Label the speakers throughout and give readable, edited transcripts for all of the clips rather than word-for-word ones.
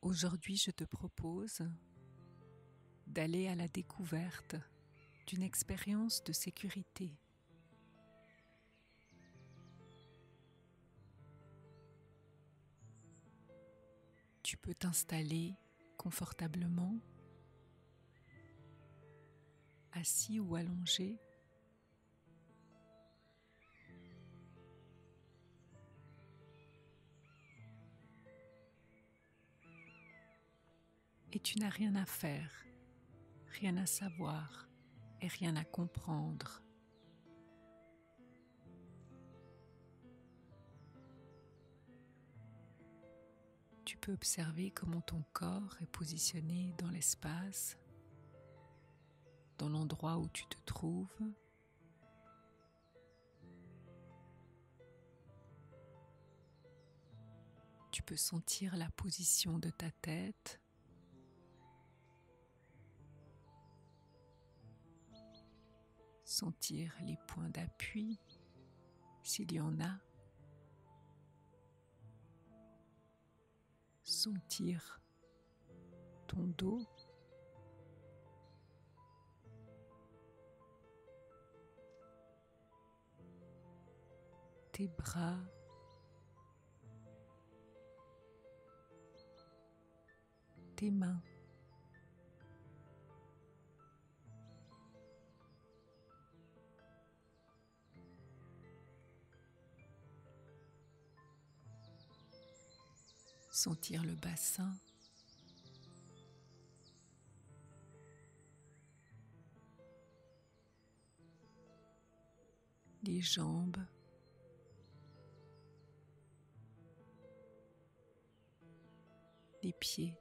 Speaker 1: Aujourd'hui, je te propose d'aller à la découverte d'une expérience de sécurité. Tu peux t'installer confortablement, assis ou allongé. Et tu n'as rien à faire, rien à savoir et rien à comprendre. Tu peux observer comment ton corps est positionné dans l'espace, dans l'endroit où tu te trouves. Tu peux sentir la position de ta tête. Sentir les points d'appui, s'il y en a. Sentir ton dos. Tes bras. Tes mains. Sentir le bassin. Les jambes. Les pieds.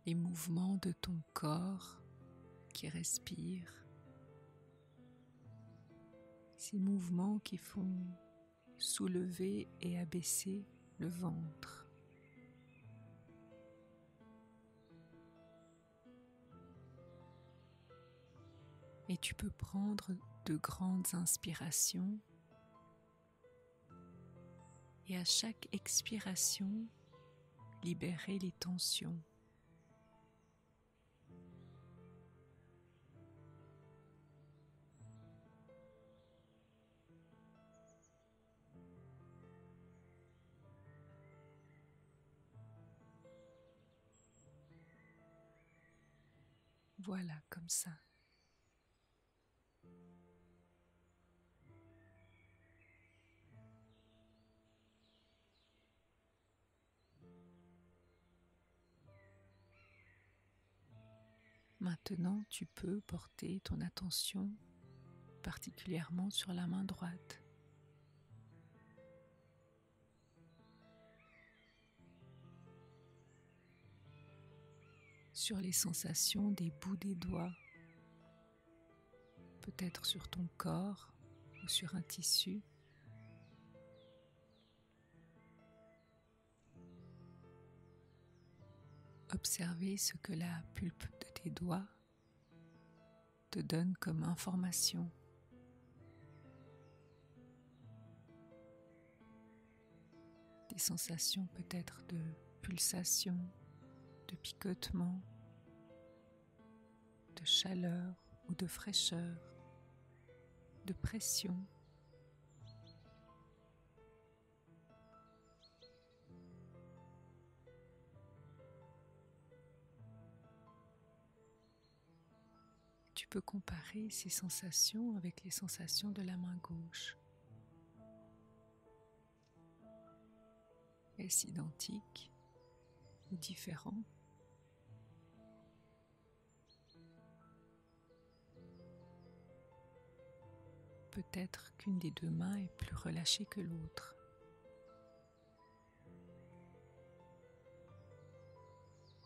Speaker 1: Les mouvements de ton corps qui respire. Ces mouvements qui font soulever et abaisser le ventre. Et tu peux prendre de grandes inspirations et à chaque expiration, libérer les tensions. Voilà, comme ça. Maintenant, tu peux porter ton attention particulièrement sur la main droite. Sur les sensations des bouts des doigts, peut-être sur ton corps ou sur un tissu. Observez ce que la pulpe de tes doigts te donne comme information. Des sensations peut-être de pulsation, de picotement, de chaleur ou de fraîcheur, de pression. Tu peux comparer ces sensations avec les sensations de la main gauche. Est-ce identique ou différent? Peut-être qu'une des deux mains est plus relâchée que l'autre.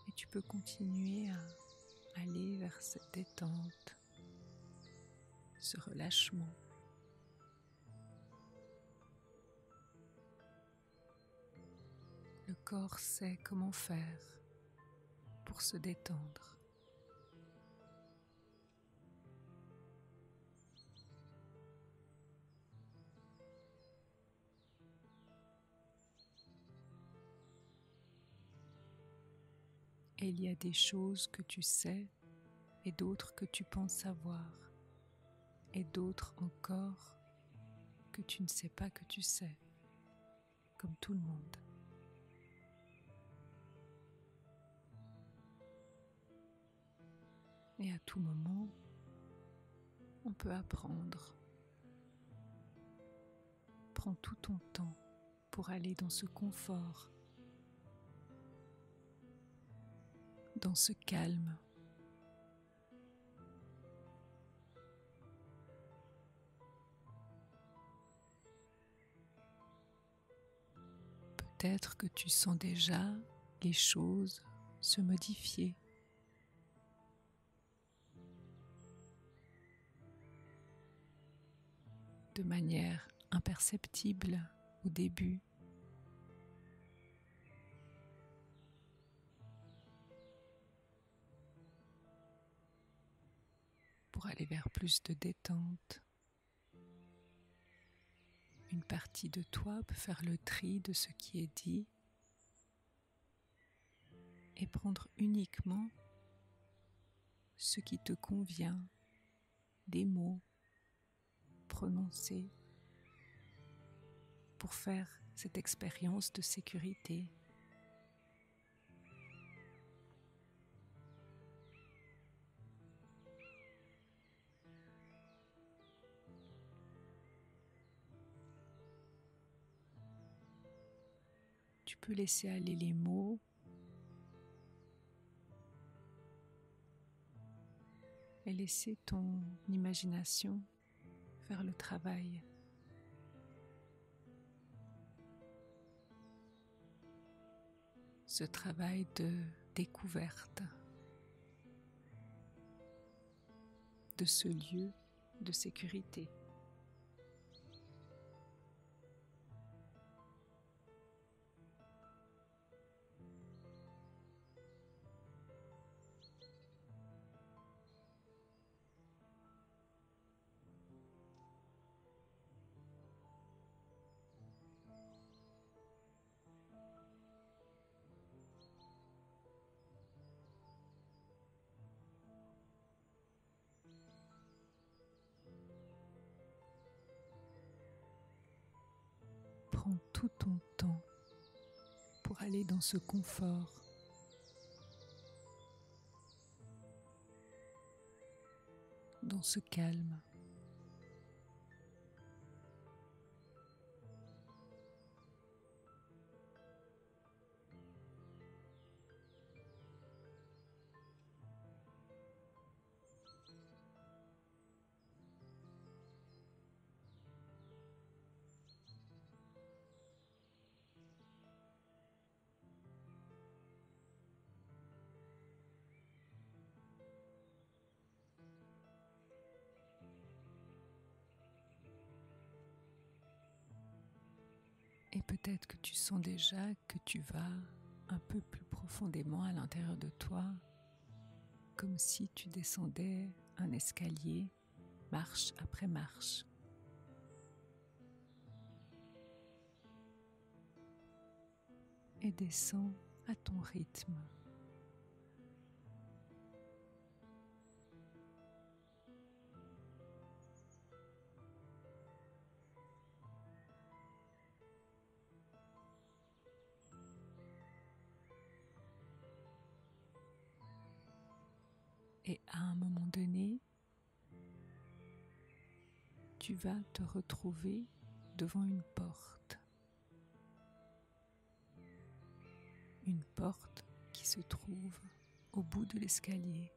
Speaker 1: Et tu peux continuer à aller vers cette détente, ce relâchement. Le corps sait comment faire pour se détendre. Et il y a des choses que tu sais et d'autres que tu penses savoir et d'autres encore que tu ne sais pas que tu sais, comme tout le monde. Et à tout moment, on peut apprendre. Prends tout ton temps pour aller dans ce confort, dans ce calme. Peut-être que tu sens déjà les choses se modifier. De manière imperceptible au début. Pour aller vers plus de détente. Une partie de toi peut faire le tri de ce qui est dit et prendre uniquement ce qui te convient, des mots prononcés pour faire cette expérience de sécurité. Tu peux laisser aller les mots et laisser ton imagination faire le travail. Ce travail de découverte de ce lieu de sécurité. Prends tout ton temps pour aller dans ce confort. Dans ce calme. Et peut-être que tu sens déjà que tu vas un peu plus profondément à l'intérieur de toi, comme si tu descendais un escalier, marche après marche. Et descends à ton rythme. Et à un moment donné, tu vas te retrouver devant une porte. Une porte qui se trouve au bout de l'escalier.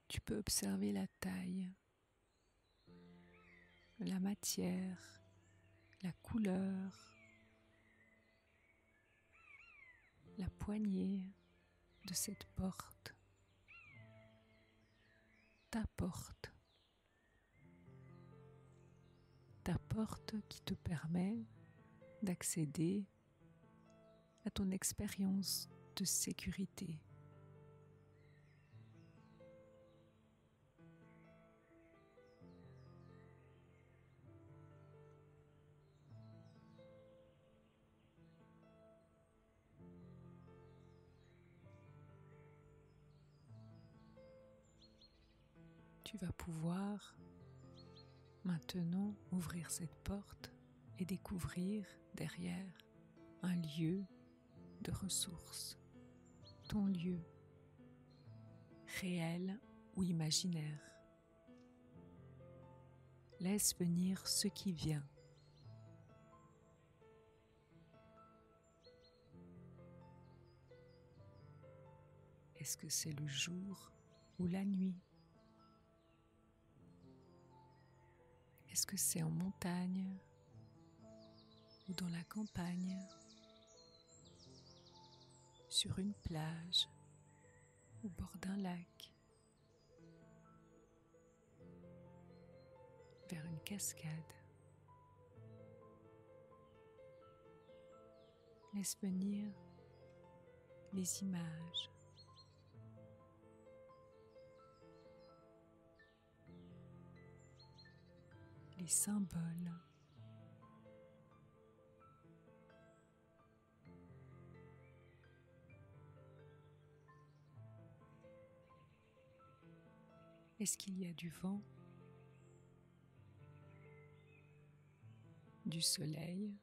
Speaker 1: Tu peux observer la taille, la matière, la couleur, la poignée de cette porte. Ta porte. Ta porte qui te permet d'accéder à ton expérience de sécurité. Tu vas pouvoir maintenant ouvrir cette porte et découvrir derrière un lieu de ressources, ton lieu, réel ou imaginaire. Laisse venir ce qui vient. Est-ce que c'est le jour ou la nuit? Est-ce que c'est en montagne ou dans la campagne, sur une plage, au bord d'un lac, vers une cascade? Laisse venir les images, les symboles, est-ce qu'il y a du vent, du soleil,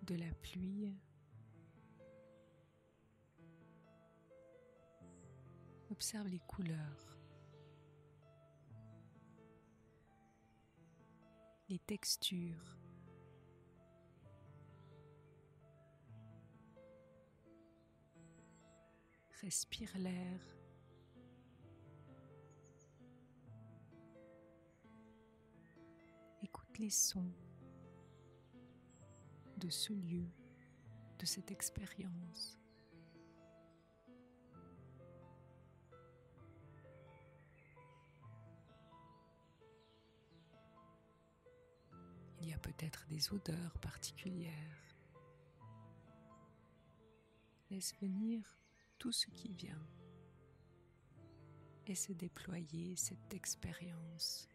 Speaker 1: de la pluie? Observe les couleurs, les textures, respire l'air, écoute les sons de ce lieu, de cette expérience. Il y a peut-être des odeurs particulières. Laisse venir tout ce qui vient et se déployer cette expérience.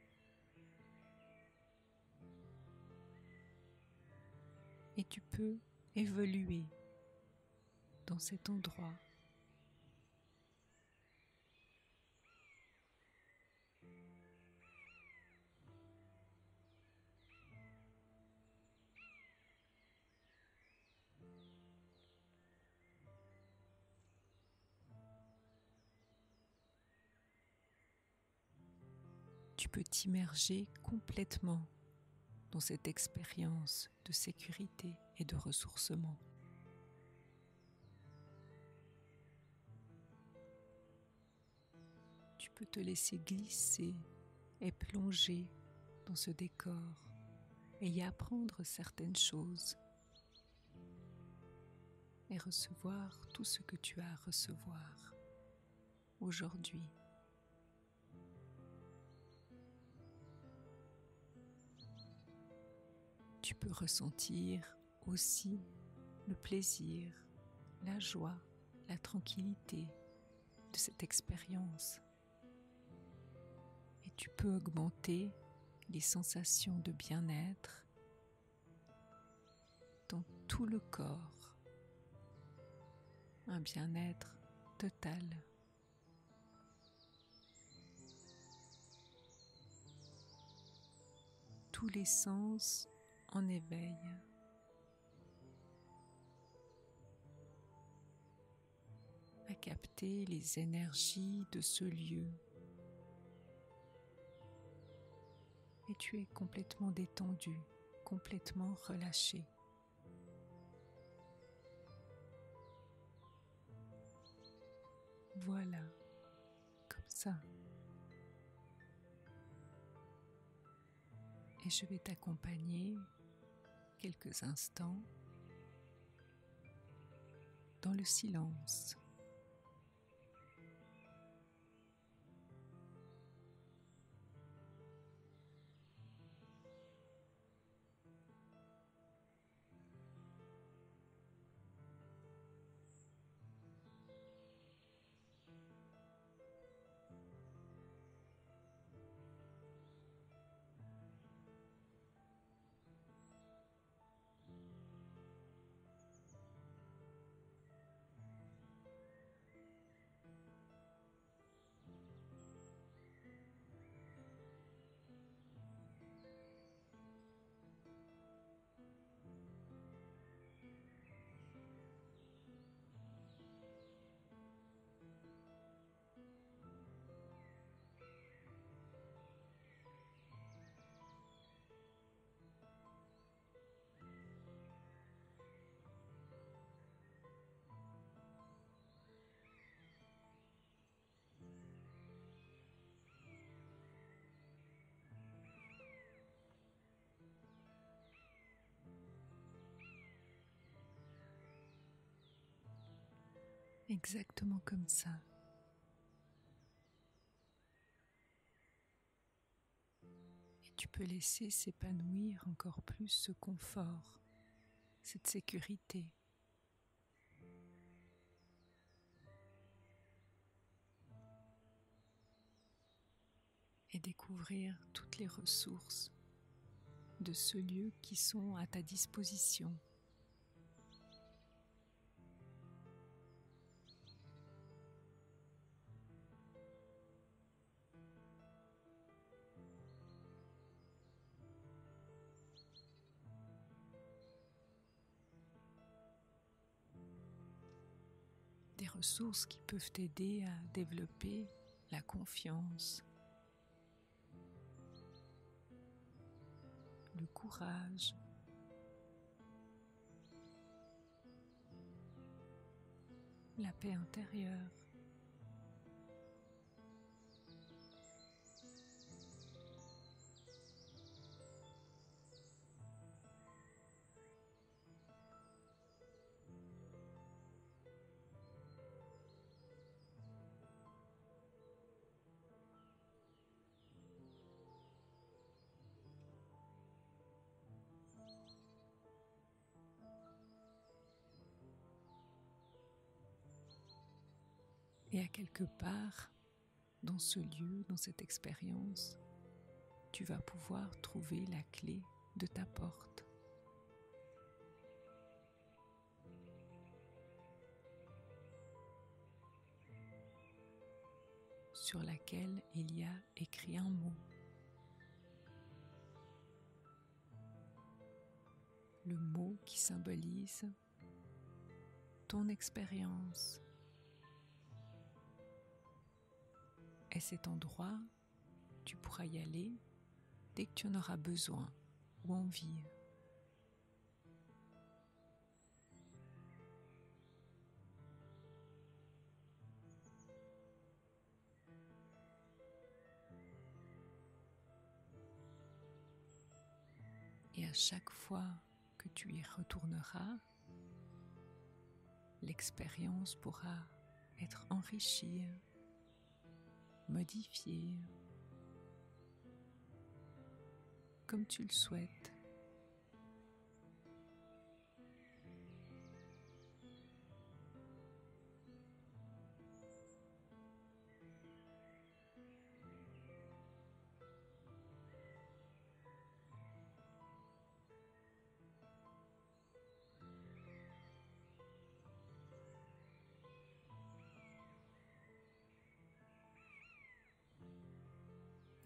Speaker 1: Et tu peux évoluer dans cet endroit. Tu peux t'immerger complètement dans cette expérience de sécurité et de ressourcement. Tu peux te laisser glisser et plonger dans ce décor et y apprendre certaines choses et recevoir tout ce que tu as à recevoir aujourd'hui. Tu peux ressentir aussi le plaisir, la joie, la tranquillité de cette expérience. Et tu peux augmenter les sensations de bien-être dans tout le corps. Un bien-être total. Tous les sens en éveil. À capter les énergies de ce lieu. Et tu es complètement détendu, complètement relâché. Voilà, comme ça. Et je vais t'accompagner quelques instants dans le silence. exactement comme ça. Et tu peux laisser s'épanouir encore plus ce confort, cette sécurité. Et découvrir toutes les ressources de ce lieu qui sont à ta disposition. Des ressources qui peuvent t'aider à développer la confiance, le courage, la paix intérieure. Et à quelque part, dans ce lieu, dans cette expérience, tu vas pouvoir trouver la clé de ta porte. Sur laquelle il y a écrit un mot. Le mot qui symbolise ton expérience. Et cet endroit, tu pourras y aller dès que tu en auras besoin ou envie. Et à chaque fois que tu y retourneras, l'expérience pourra être enrichie, modifiée, comme tu le souhaites.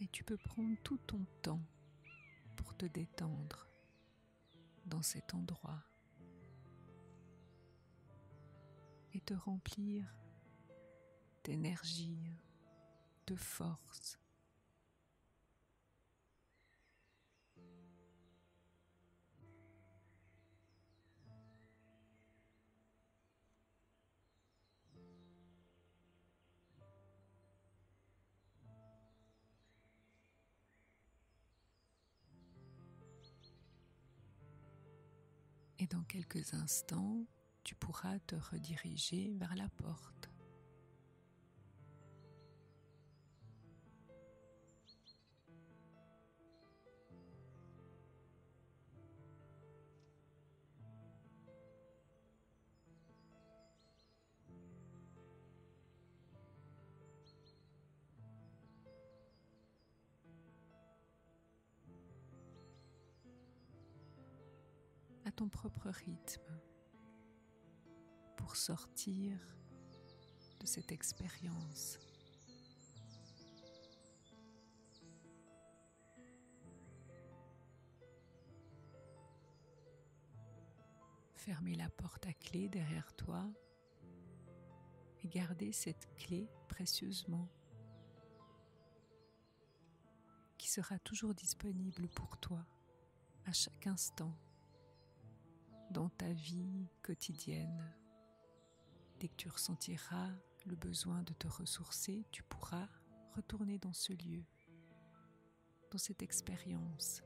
Speaker 1: Et tu peux prendre tout ton temps pour te détendre dans cet endroit et te remplir d'énergie, de force. Et dans quelques instants, tu pourras te rediriger vers la porte. À ton propre rythme, pour sortir de cette expérience. Fermez la porte à clé derrière toi et gardez cette clé précieusement, qui sera toujours disponible pour toi à chaque instant dans ta vie quotidienne. Dès que tu ressentiras le besoin de te ressourcer, tu pourras retourner dans ce lieu, dans cette expérience.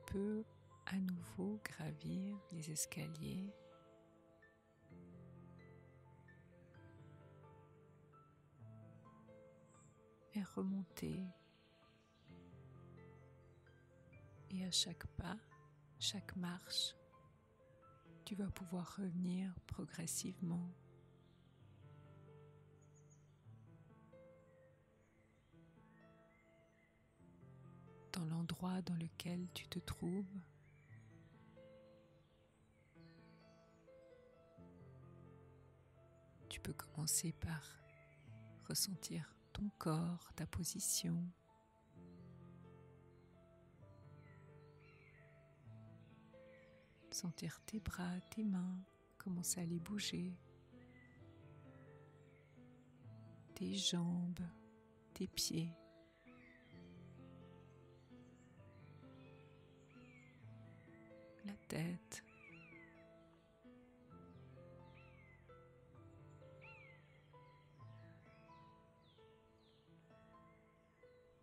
Speaker 1: peux à nouveau gravir les escaliers et remonter. Et à chaque pas, chaque marche, tu vas pouvoir revenir progressivement dans l'endroit dans lequel tu te trouves. Tu peux commencer par ressentir ton corps, ta position. Sentir tes bras, tes mains, commencer à les bouger. Tes jambes, tes pieds. La tête.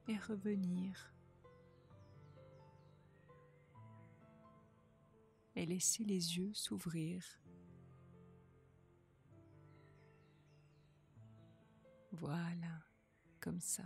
Speaker 1: Et revenir. Et laisser les yeux s'ouvrir. Voilà, comme ça.